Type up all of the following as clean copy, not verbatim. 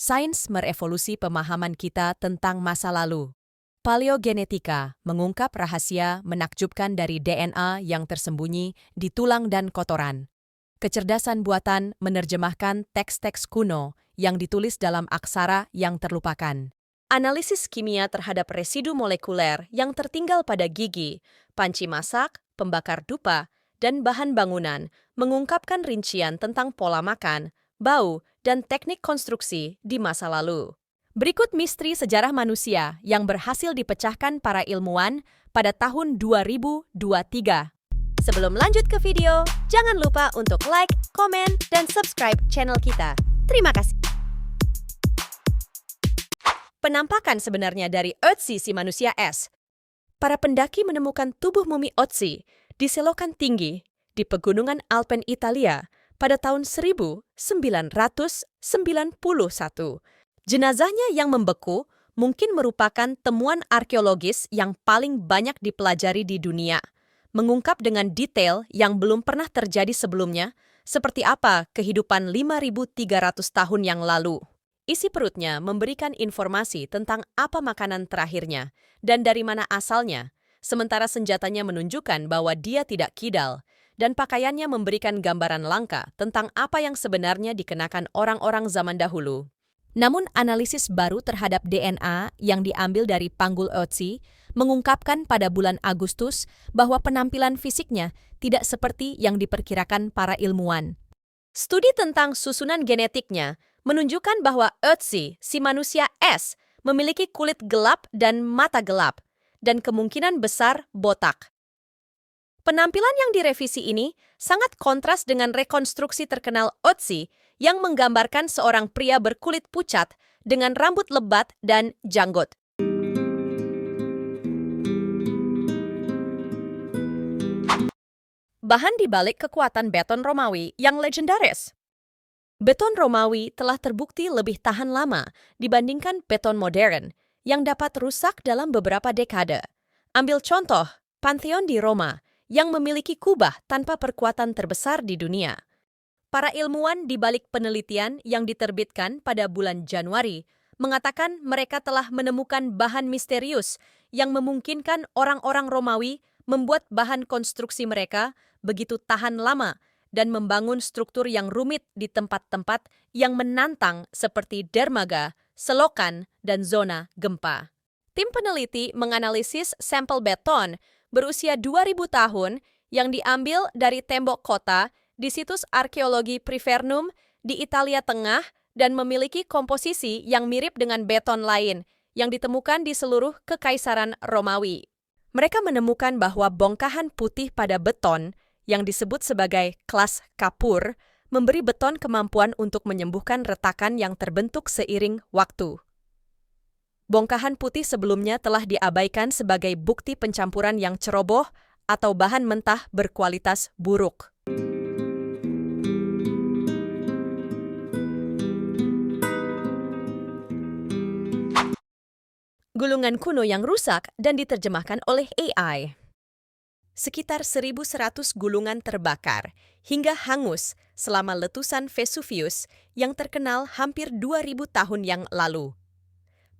sains merevolusi pemahaman kita tentang masa lalu. Paleogenetika mengungkap rahasia menakjubkan dari DNA yang tersembunyi di tulang dan kotoran. Kecerdasan buatan menerjemahkan teks-teks kuno yang ditulis dalam aksara yang terlupakan. Analisis kimia terhadap residu molekuler yang tertinggal pada gigi, panci masak, pembakar dupa, dan bahan bangunan mengungkapkan rincian tentang pola makan, bau, dan teknik konstruksi di masa lalu. Berikut misteri sejarah manusia yang berhasil dipecahkan para ilmuwan pada tahun 2023. Sebelum lanjut ke video, jangan lupa untuk like, komen, dan subscribe channel kita. Terima kasih. Penampakan sebenarnya dari Ötzi si manusia es. Para pendaki menemukan tubuh mumi Ötzi di selokan tinggi di pegunungan Alpen Italia pada tahun 1991. Jenazahnya yang membeku mungkin merupakan temuan arkeologis yang paling banyak dipelajari di dunia, mengungkap dengan detail yang belum pernah terjadi sebelumnya, seperti apa kehidupan 5.300 tahun yang lalu. Isi perutnya memberikan informasi tentang apa makanan terakhirnya dan dari mana asalnya, sementara senjatanya menunjukkan bahwa dia tidak kidal, dan pakaiannya memberikan gambaran langka tentang apa yang sebenarnya dikenakan orang-orang zaman dahulu. Namun analisis baru terhadap DNA yang diambil dari panggul Ötzi mengungkapkan pada bulan Agustus bahwa penampilan fisiknya tidak seperti yang diperkirakan para ilmuwan. Studi tentang susunan genetiknya menunjukkan bahwa Ötzi, si manusia es, memiliki kulit gelap dan mata gelap, dan kemungkinan besar botak. Penampilan yang direvisi ini sangat kontras dengan rekonstruksi terkenal Ötzi yang menggambarkan seorang pria berkulit pucat dengan rambut lebat dan janggut. Bahan dibalik kekuatan beton Romawi yang legendaris. Beton Romawi telah terbukti lebih tahan lama dibandingkan beton modern yang dapat rusak dalam beberapa dekade. Ambil contoh, Pantheon di Roma yang memiliki kubah tanpa perkuatan terbesar di dunia. Para ilmuwan di balik penelitian yang diterbitkan pada bulan Januari mengatakan mereka telah menemukan bahan misterius yang memungkinkan orang-orang Romawi membuat bahan konstruksi mereka begitu tahan lama dan membangun struktur yang rumit di tempat-tempat yang menantang seperti dermaga, selokan, dan zona gempa. Tim peneliti menganalisis sampel beton berusia 2000 tahun yang diambil dari tembok kota di situs arkeologi Privernum di Italia Tengah dan memiliki komposisi yang mirip dengan beton lain yang ditemukan di seluruh Kekaisaran Romawi. Mereka menemukan bahwa bongkahan putih pada beton yang disebut sebagai kelas kapur, memberi beton kemampuan untuk menyembuhkan retakan yang terbentuk seiring waktu. Bongkahan putih sebelumnya telah diabaikan sebagai bukti pencampuran yang ceroboh atau bahan mentah berkualitas buruk. Gulungan kuno yang rusak dan diterjemahkan oleh AI. Sekitar 1.100 gulungan terbakar hingga hangus selama letusan Vesuvius yang terkenal hampir 2.000 tahun yang lalu.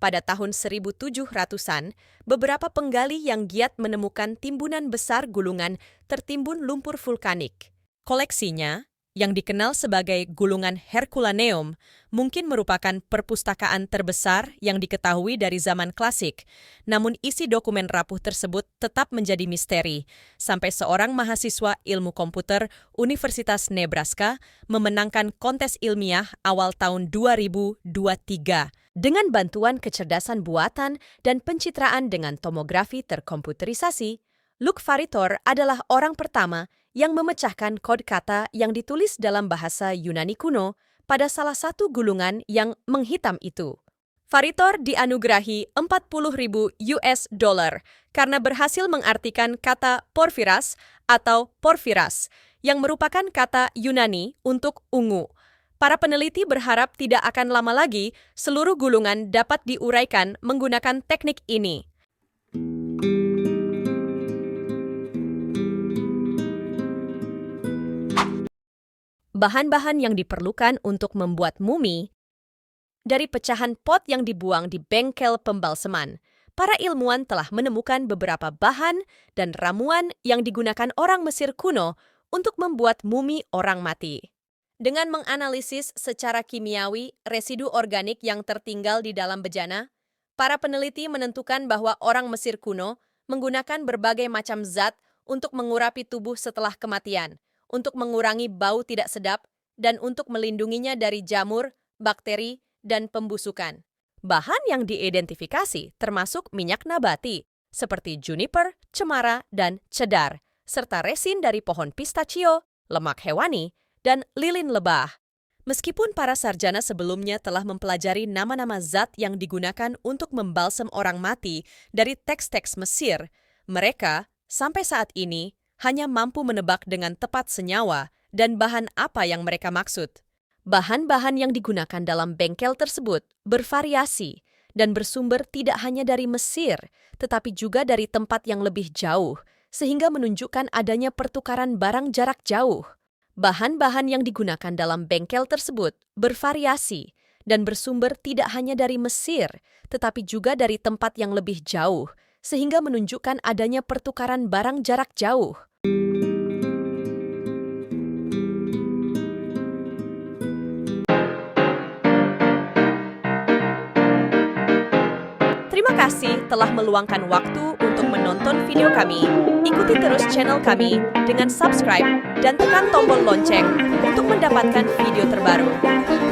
Pada tahun 1700-an, beberapa penggali yang giat menemukan timbunan besar gulungan tertimbun lumpur vulkanik. Koleksinya, yang dikenal sebagai gulungan Herculaneum, mungkin merupakan perpustakaan terbesar yang diketahui dari zaman klasik. Namun isi dokumen rapuh tersebut tetap menjadi misteri, sampai seorang mahasiswa ilmu komputer Universitas Nebraska memenangkan kontes ilmiah awal tahun 2023. Dengan bantuan kecerdasan buatan dan pencitraan dengan tomografi terkomputerisasi, Luc Faritor adalah orang pertama yang memecahkan kod kata yang ditulis dalam bahasa Yunani kuno pada salah satu gulungan yang menghitam itu. Faritor dianugerahi $40.000 karena berhasil mengartikan kata porphyras atau porphyras, yang merupakan kata Yunani untuk ungu. Para peneliti berharap tidak akan lama lagi seluruh gulungan dapat diuraikan menggunakan teknik ini. Bahan-bahan yang diperlukan untuk membuat mumi. Dari pecahan pot yang dibuang di bengkel pembalseman, para ilmuwan telah menemukan beberapa bahan dan ramuan yang digunakan orang Mesir kuno untuk membuat mumi orang mati. Dengan menganalisis secara kimiawi residu organik yang tertinggal di dalam bejana, para peneliti menentukan bahwa orang Mesir kuno menggunakan berbagai macam zat untuk mengurapi tubuh setelah kematian, untuk mengurangi bau tidak sedap, dan untuk melindunginya dari jamur, bakteri, dan pembusukan. Bahan yang diidentifikasi termasuk minyak nabati, seperti juniper, cemara, dan cedar, serta resin dari pohon pistachio, lemak hewani, dan lilin lebah. Meskipun para sarjana sebelumnya telah mempelajari nama-nama zat yang digunakan untuk membalsem orang mati dari teks-teks Mesir, mereka, sampai saat ini, hanya mampu menebak dengan tepat senyawa dan bahan apa yang mereka maksud. Bahan-bahan yang digunakan dalam bengkel tersebut bervariasi dan bersumber tidak hanya dari Mesir, tetapi juga dari tempat yang lebih jauh, sehingga menunjukkan adanya pertukaran barang jarak jauh. Bahan-bahan yang digunakan dalam bengkel tersebut bervariasi dan bersumber tidak hanya dari Mesir, tetapi juga dari tempat yang lebih jauh, sehingga menunjukkan adanya pertukaran barang jarak jauh. Terima kasih telah meluangkan waktu untuk menonton video kami. Ikuti terus channel kami dengan subscribe dan tekan tombol lonceng untuk mendapatkan video terbaru.